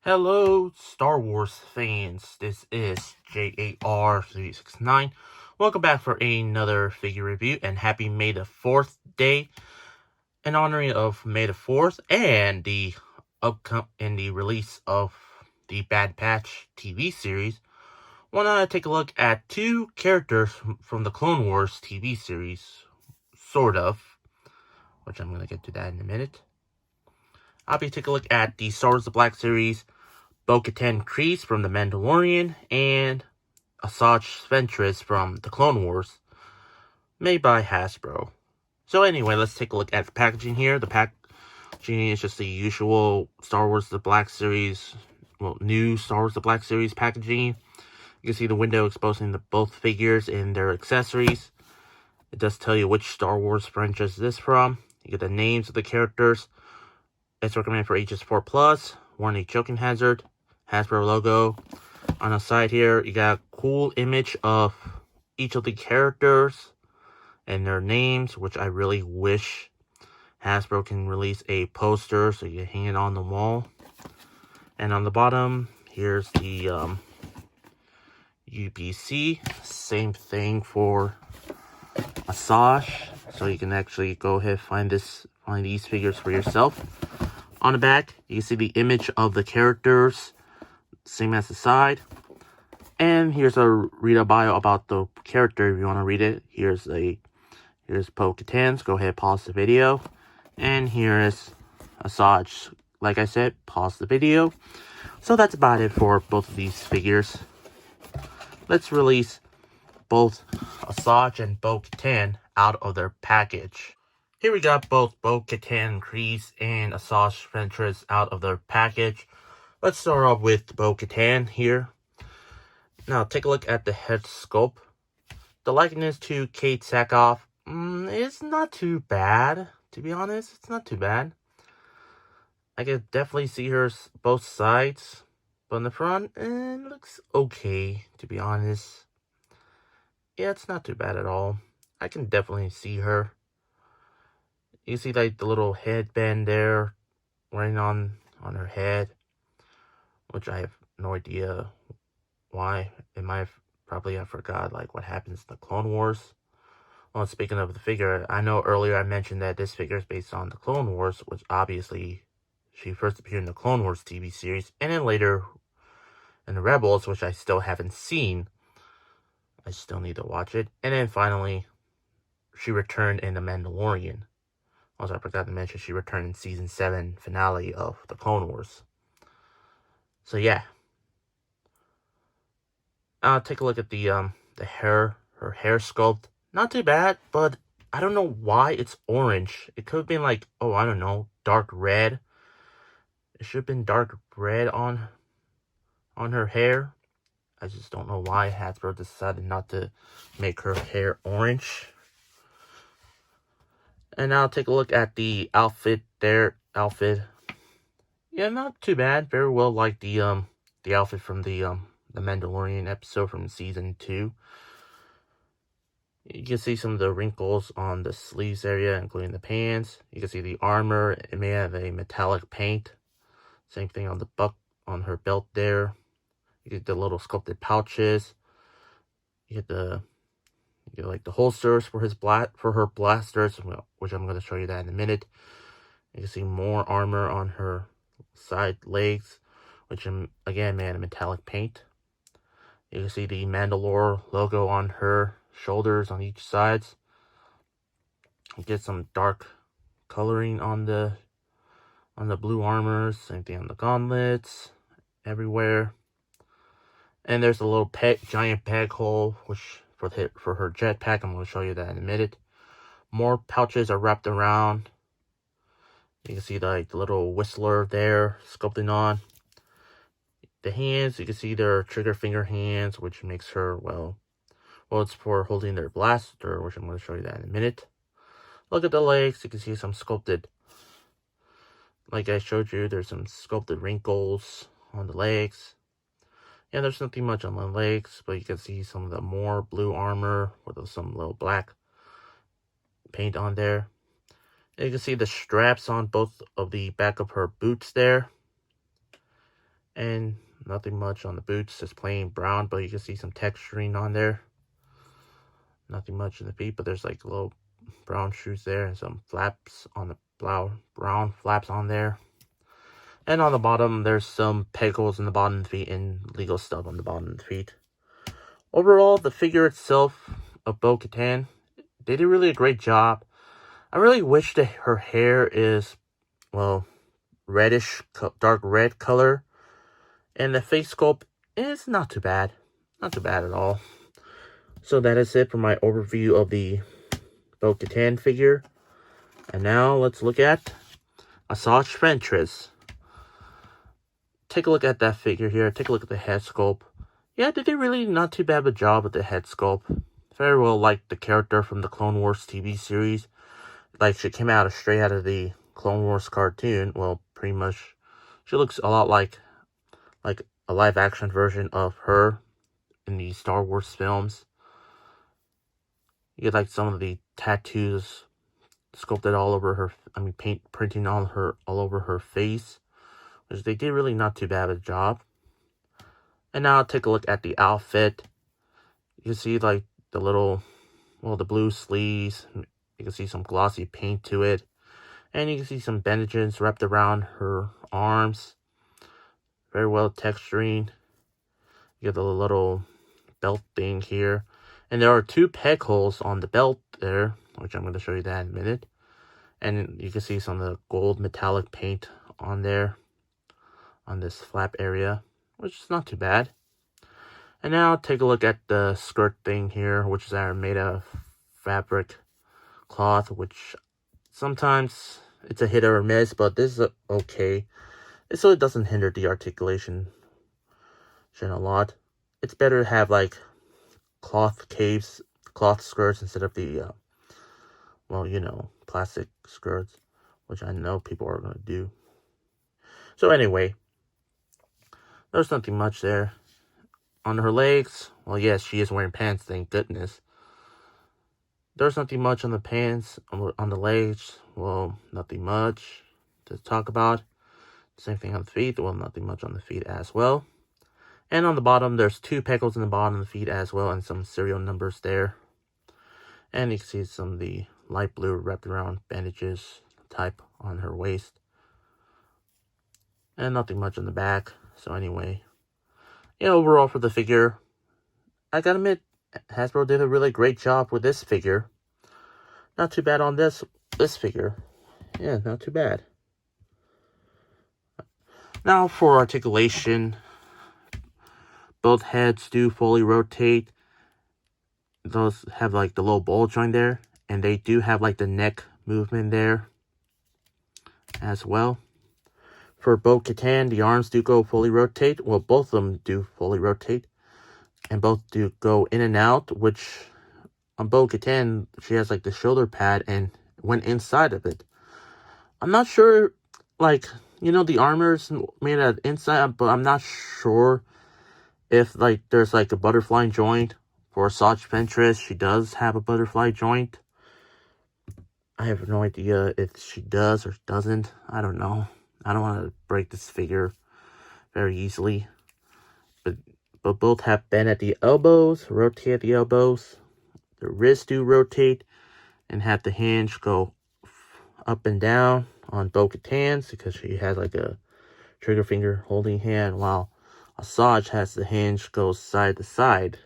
Hello, Star Wars fans. This is J.A.R. 369. Welcome back for another figure review, and happy May the 4th day in honoring of May the 4th and the release of the Bad Batch TV series. Wanna take a look at two characters from the Clone Wars TV series, sort of, which I'm gonna get to that in a minute. I'll be taking a look at the Star Wars The Black series, Bo-Katan Kryze from The Mandalorian, and Asajj Ventress from The Clone Wars, made by Hasbro. So anyway, let's take a look at the packaging here. The packaging is just the usual Star Wars The Black Series, new Star Wars The Black Series packaging. You can see the window exposing both figures and their accessories. It does tell you which Star Wars franchise this is from. You get the names of the characters. It's recommended for ages 4+. Warning: choking hazard. Hasbro logo. On the side here, you got a cool image of each of the characters and their names, which I really wish Hasbro can release a poster so you can hang it on the wall. And on the bottom, here's the UPC. Same thing for Asajj, so you can actually go ahead and find these figures for yourself. On the back, you can see the image of the characters, same as the side. And here's a read bio about the character if you want to read it. Here's Bo-Katan's. Go ahead, pause the video. And here is Asajj. Like I said, pause the video. So that's about it for both of these figures. Let's release both Asajj and Bo-Katan out of their package. Here we got both Bo-Katan Kryze and Asajj Ventress out of their package. Let's start off with Bo-Katan here. Now, take a look at the head sculpt. The likeness to Kate Sackhoff is not too bad, to be honest. It's not too bad. I can definitely see her both sides, but in the front, it looks okay, to be honest. Yeah, it's not too bad at all. I can definitely see her. You see like the little headband there, wearing on her head, which I have no idea why. It might have probably I forgot like what happens in the Clone Wars. Well, speaking of the figure, I know earlier I mentioned that this figure is based on the Clone Wars, which obviously she first appeared in the Clone Wars TV series, and then later in the Rebels, which I still haven't seen. I still need to watch it. And then finally, she returned in The Mandalorian. Also, I forgot to mention she returned in Season 7 finale of the Clone Wars. So yeah. Take a look at the hair, her hair sculpt. Not too bad, but I don't know why it's orange. It could have been like, oh, I don't know, dark red. It should have been dark red on her hair. I just don't know why Hasbro decided not to make her hair orange. And now take a look at the outfit there. Yeah, not too bad. Very well like the outfit from the Mandalorian episode from Season 2. You can see some of the wrinkles on the sleeves area, including the pants. You can see the armor. It may have a metallic paint. Same thing on on her belt there. You get the little sculpted pouches. You get like the holsters for her blasters, which I'm going to show you that in a minute. You can see more armor on her side legs, which again made of metallic paint. You can see the Mandalore logo on her shoulders on each side. You get some dark coloring on the blue armors. Same thing on the gauntlets, everywhere. And there's a little giant peg hole, which for her jetpack. I'm going to show you that in a minute. More pouches are wrapped around. You can see the little whistler there sculpting on. The hands, you can see their trigger finger hands, which makes her, well, it's for holding their blaster, which I'm going to show you that in a minute. Look at the legs. You can see some sculpted, like I showed you, there's some sculpted wrinkles on the legs. Yeah, there's nothing much on the legs, but you can see some of the more blue armor with some little black paint on there. And you can see the straps on both of the back of her boots there. And nothing much on the boots, just plain brown, but you can see some texturing on there. Nothing much in the feet, but there's like little brown shoes there and some flaps on the brown flaps on there. And on the bottom, there's some peg holes in the bottom of the feet and legal stuff on the bottom of the feet. Overall, the figure itself of Bo-Katan, they did really a great job. I really wish that her hair is, well, reddish, dark red color. And the face sculpt is not too bad. Not too bad at all. So that is it for my overview of the Bo-Katan figure. And now let's look at Asajj Ventress. Take a look at that figure here. Take a look at the head sculpt. Yeah, they did really not too bad of a job with the head sculpt. Very well like the character from the Clone Wars TV series. Like, she came out straight out of the Clone Wars cartoon. Well, pretty much, she looks a lot like a live-action version of her in the Star Wars films. You get like some of the tattoos sculpted all over her. I mean, printing on her all over her face, which they did really not too bad of a job. And now take a look at the outfit. You can see like the little, well, the blue sleeves. You can see some glossy paint to it. And you can see some bandages wrapped around her arms. Very well texturing. You get the little belt thing here. And there are 2 peg holes on the belt there, which I'm going to show you that in a minute. And you can see some of the gold metallic paint on there, on this flap area, which is not too bad. And now take a look at the skirt thing here, which is made of fabric cloth, which sometimes it's a hit or a miss, but this is okay. So it doesn't hinder the articulation a lot. It's better to have like cloth skirts instead of the, well, you know, plastic skirts, which I know people are going to do. So anyway, there's nothing much there. On her legs, well, yes, she is wearing pants, thank goodness. There's nothing much on the pants. On the legs, well, nothing much to talk about. Same thing on the feet, well, nothing much on the feet as well. And on the bottom, there's 2 peg holes in the bottom of the feet as well, and some serial numbers there. And you can see some of the light blue wrapped around bandages type on her waist. And nothing much on the back. So anyway, yeah, overall for the figure, I gotta admit, Hasbro did a really great job with this figure. Not too bad on this figure. Yeah, not too bad. Now for articulation, both heads do fully rotate. Those have like the little ball joint there, and they do have like the neck movement there as well. For Bo-Katan, the arms do go fully rotate. Well, both of them do fully rotate, and both do go in and out, which on Bo-Katan, she has like the shoulder pad and went inside of it. I'm not sure, like, you know, the armor's made out of inside, but I'm not sure if like there's like a butterfly joint. For Asajj Ventress, she does have a butterfly joint. I have no idea if she does or doesn't. I don't know. I don't want to break this figure very easily. But both have bend at the elbows, rotate at the elbows. The wrists do rotate and have the hinge go up and down on Bo-Katan's because she has like a trigger finger holding hand, while Asajj has the hinge go side to side.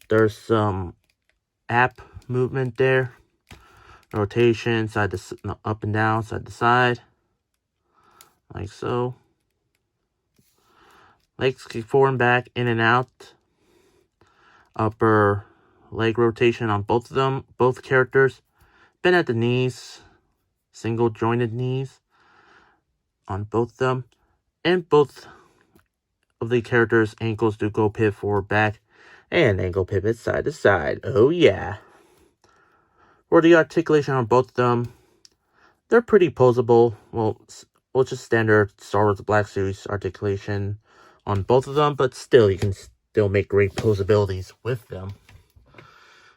There's some app movement there. Rotation, up and down, side to side. Like so. Legs kick forward and back, in and out. Upper leg rotation on both of them, both characters. Bend at the knees. Single jointed knees on both of them. And both of the characters' ankles do go pivot forward, back. And ankle pivot side to side. Oh yeah. For the articulation on both of them, they're pretty posable. Well, just standard Star Wars Black Series articulation on both of them, but still, you can still make great posabilities with them.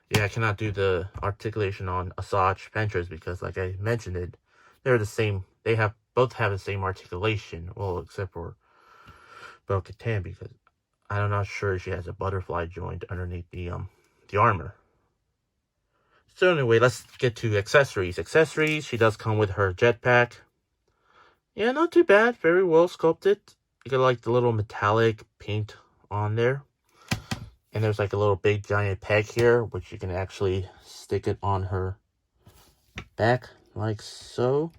Yeah, I cannot do the articulation on Asajj Ventress because, like I mentioned it, they're the same. They have both have the same articulation. Well, except for Bo-Katan, because I'm not sure she has a butterfly joint underneath the armor. So anyway, let's get to accessories. Accessories, she does come with her jetpack. Yeah, not too bad. Very well sculpted. You got like the little metallic paint on there. And there's like a little big giant peg here, which you can actually stick it on her back, like so.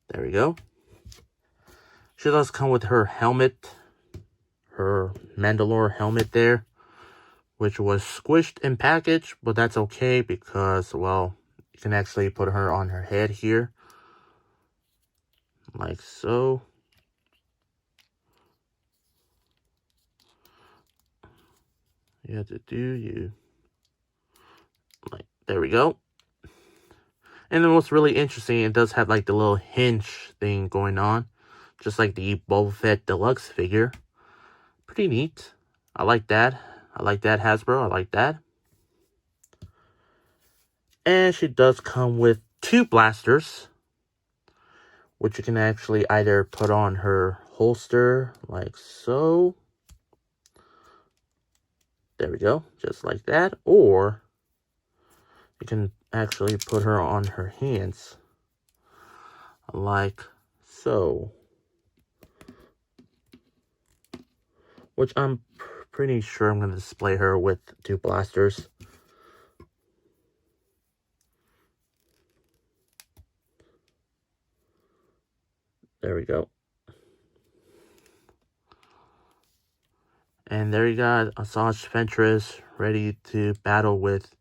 There we go. She does come with her helmet, her Mandalore helmet there, which was squished and packaged, but that's okay because, well, you can actually put her on her head here, like so. You have to do you. Like, there we go. And then what's really interesting, it does have like the little hinge thing going on, just like the Boba Fett Deluxe figure. Pretty neat. I like that. I like that, Hasbro. I like that. And she does come with 2 blasters, which you can actually either put on her holster, like so. There we go, just like that. Or you can actually put her on her hands, like so. Which I'm pretty sure I'm going to display her with 2 blasters. There we go. And there you got Asajj Ventress ready to battle with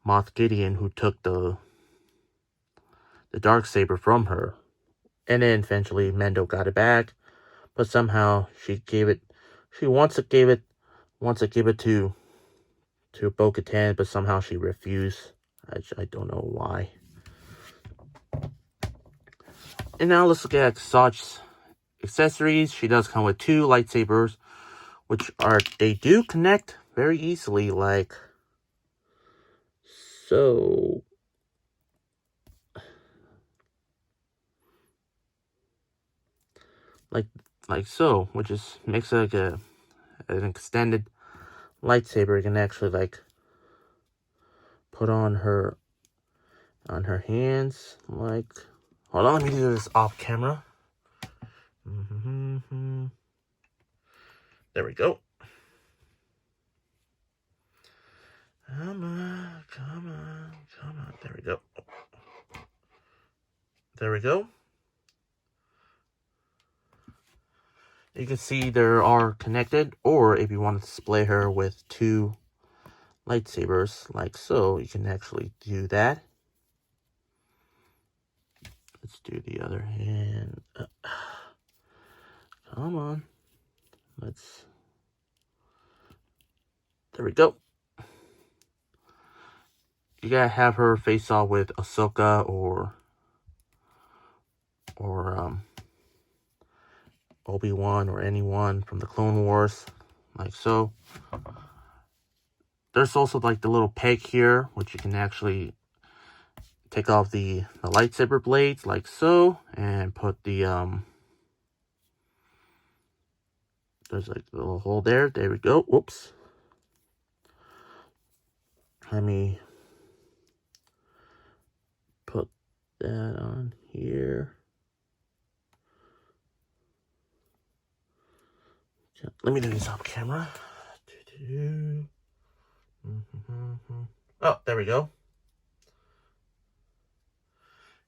Moff Gideon, who took the Darksaber from her. And then eventually Mendo got it back, but somehow she wants to give it to Bo-Katan, but somehow she refused. I don't know why. And now let's look at Asajj's accessories. She does come with 2 lightsabers, which they do connect very easily, like so. Like so, which is makes it like an extended lightsaber. You can actually like put on her hands. Like, hold on, let me do this off camera. There we go. Come on. There we go. There we go. You can see they are connected, or if you want to display her with 2 lightsabers, like so, you can actually do that. Let's do the other hand. Come on. There we go. You gotta have her face off with Ahsoka or Obi-Wan or anyone from the Clone Wars, like so. There's also like the little peg here, which you can actually take off the lightsaber blades, like so, and put the there's like a little hole there. There we go. Whoops. Let me put that on here. Let me do this off camera. Oh, there we go.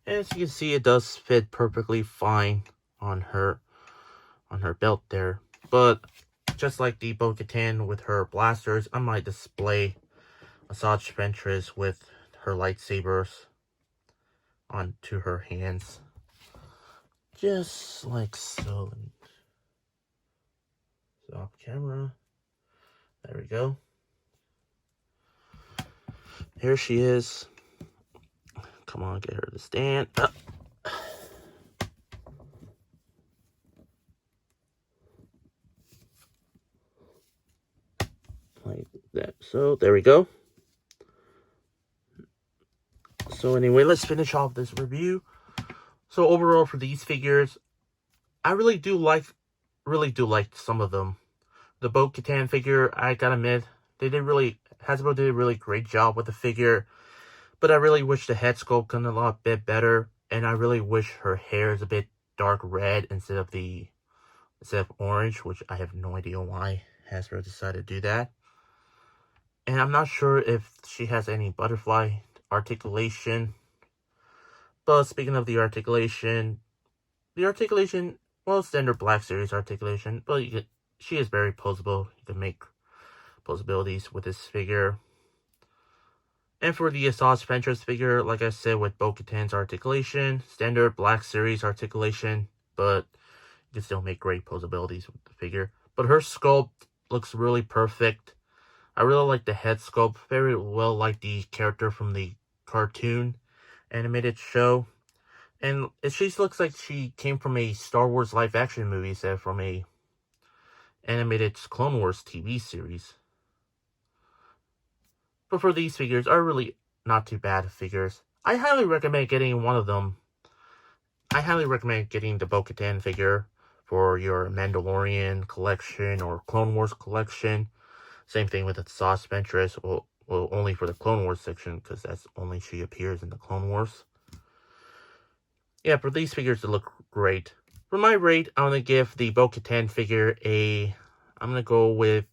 As you can see, it does fit perfectly fine on her belt there. But just like the Bo-Katan with her blasters, I might display Asajj Ventress with her lightsabers onto her hands, just like so. Off camera. There we go. Here she is. Come on, get her to stand up. Like that. So, there we go. So anyway, let's finish off this review So overall for these figures, I really do like some of them. The Bo-Katan figure, I gotta admit, Hasbro did a really great job with the figure, but I really wish the head sculpt could a lot bit better, and I really wish her hair is a bit dark red instead of orange, which I have no idea why Hasbro decided to do that. And I'm not sure if she has any butterfly articulation. But speaking of the articulation, well, standard Black Series articulation, but she is very posable. You can make posabilities with this figure. And for the Asajj Ventress figure, like I said, with Bo-Katan's articulation, standard Black Series articulation, but you can still make great posabilities with the figure. But her sculpt looks really perfect. I really like the head sculpt, very well like the character from the cartoon animated show. And she looks like she came from a Star Wars live-action movie instead of from a animated Clone Wars TV series. But for these figures, are really not too bad figures. I highly recommend getting one of them. I highly recommend getting the Bo-Katan figure for your Mandalorian collection or Clone Wars collection. Same thing with the Asajj Ventress, well, only for the Clone Wars section, because that's only she appears in the Clone Wars. Yeah, for these figures, they look great. For my rate, I'm going to give the Bo-Katan figure I'm going to go with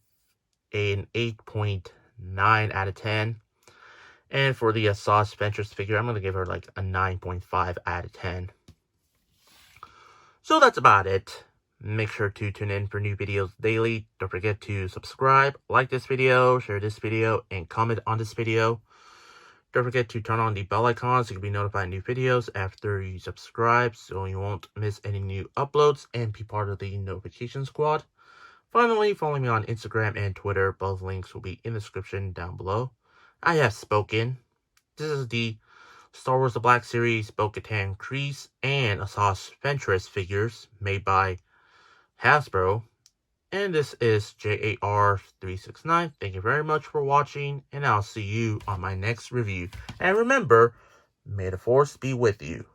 an 8.9 out of 10. And for the Asajj Ventress figure, I'm going to give her like a 9.5 out of 10. So that's about it. Make sure to tune in for new videos daily. Don't forget to subscribe, like this video, share this video, and comment on this video. Don't forget to turn on the bell icon so you can be notified of new videos after you subscribe so you won't miss any new uploads and be part of the notification squad. Finally, follow me on Instagram and Twitter. Both links will be in the description down below. I have spoken. This is the Star Wars The Black Series Bo-Katan Kryze and Asajj Ventress figures made by Hasbro. And this is J.A.R. 369. Thank you very much for watching, and I'll see you on my next review. And remember, may the Force be with you.